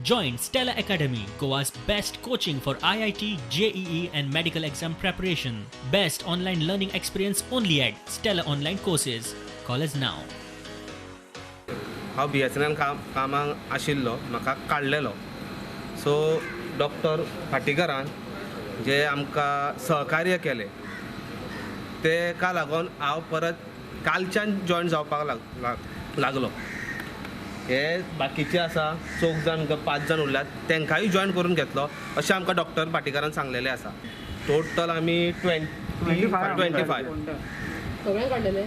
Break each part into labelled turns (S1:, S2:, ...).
S1: Join Stella Academy, Goa's best coaching for IIT, JEE and medical exam preparation. Best online learning experience only at Stella Online Courses. Call us now.
S2: हांव BSNL कामाक आशिल्लो, म्हाका काडलेलो. So doctor पाटेकरान जे आमकां सहकार्य केलें तेका लागून हांव परत कालच्यान जॉयन जावपाक लागलो. हे बाकीचे आसा 4 जाण 5 जाण उरल्यात तेंकांय जॉयन करून घेतलो अशें आमकां डॉक्टर पाटेकरान सांगलेलें आसा. टोटल आमी 25
S3: सगळ्यांक काडलेले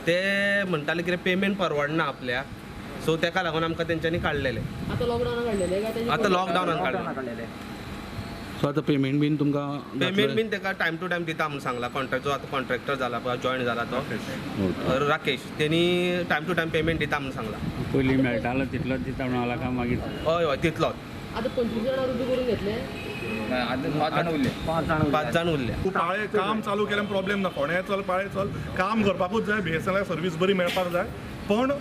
S2: ते म्हणटाले कितें पेमेंट परवडना आपल्याक, सो तेका लागून आमकां तेंच्यांनी काडलेले.
S3: आतां लॉकडावनाक काडलेले काय
S2: आतां लॉकडावनान काडलेले.
S4: सो आतां पेमेंट बीन तुमकां
S2: पेमेंट बीन तेका टायम टू टायम दिता म्हणून सांगला. जो आतां कॉन्ट्रॅक्टर जाला पळय, जॉयन जाला तो राकेश, तेणी टायम टू टायम पेमेंट दिता म्हणून सांगला.
S5: पयलीं मेळटालो तितलोच दिता म्हणून आला काय मागीर
S2: हय हय तितलोच.
S3: आतां 25 जाणां रुजू करून घेतले.
S2: 5 जाण उरले.
S6: तूं पाळें काम चालू केल्यार प्रॉब्लेम ना. फोंड्या चल पाळें चल काम करपाकूच जाय. BSNL सर्वीस बरी मेळपाक जाय. पण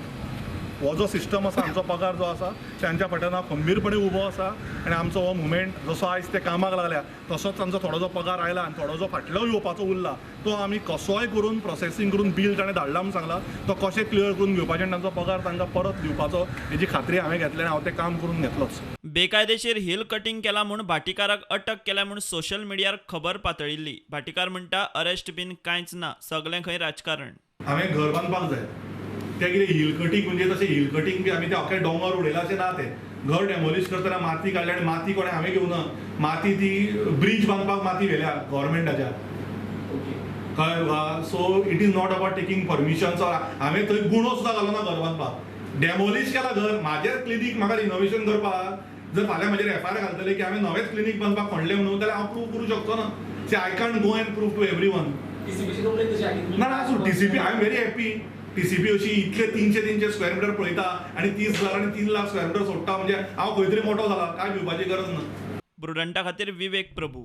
S6: हो जो सिस्टम आसा, आमचो पगार जो आसा तांच्या फाटल्यान हांव खंबीरपणे उबो आसा. आनी आमचो हो मुवमेंट जसो आयज ते कामाक लागल्या तसोच तांचो थोडो जो पगार आयला आनी थोडो जो फाटलो येवपाचो उरला तो आमी कसोय करून प्रोसेसींग करून बील ताणें धाडला म्हणून सांगला. तो कशें क्लियर करून घेवपाचें आनी तांचो पगार तांकां परत दिवपाचो हेजी खात्री हांवें घेतली आनी हांव तें काम करून घेतलोच.
S7: बेकायदेशीर हिल कटिंग केला म्हूण भाटीकाराक अटक केल्या म्हूण सोशल मिडियार खबर पातळिल्ली. भाटीकार म्हणटा अरेस्ट बीन कांयच ना, सगळें खंय राजकारण.
S6: हांवें घर बांदपाक जाय. ते कितें हिल कटींग म्हणजे तशें हिल कटींग बी आमी ते अख्खे डोंगर उडयला अशें ना. ते घर डेमोलिश करतना माती काडली आनी माती कोणें हांवें घेवना. माती ती ब्रिज बांदपाक माती व्हेल्या गव्हर्मेंटाच्या. कळ्ळें? So it is not about taking permissions. हांवें थंय गुणो सुद्दां घालना घर बांदपाक. डेमोलिश केला घर. म्हाजें क्लिनीक म्हाका रिनोवेशन करपाक जर फाल्यां म्हजेर FIR घालतले की हांवें नवेंच क्लिनीक बांदपाक खोणलें म्हणून जाल्यार हांव प्रूव करूं शकचो ना. See I can't go and prove to everyone. ना ना so TCP I am very happy. TCP अशी इतले 300 स्क्वेअर मिटर पळयता आनी 30,000 आनी 3 लाख स्क्वेअर मिटर सोडटा म्हणजे हांव खंय तरी मोठो जाला. काय भिवपाची गरज ना.
S7: ब्रुडंटा खातीर विवेक प्रभू.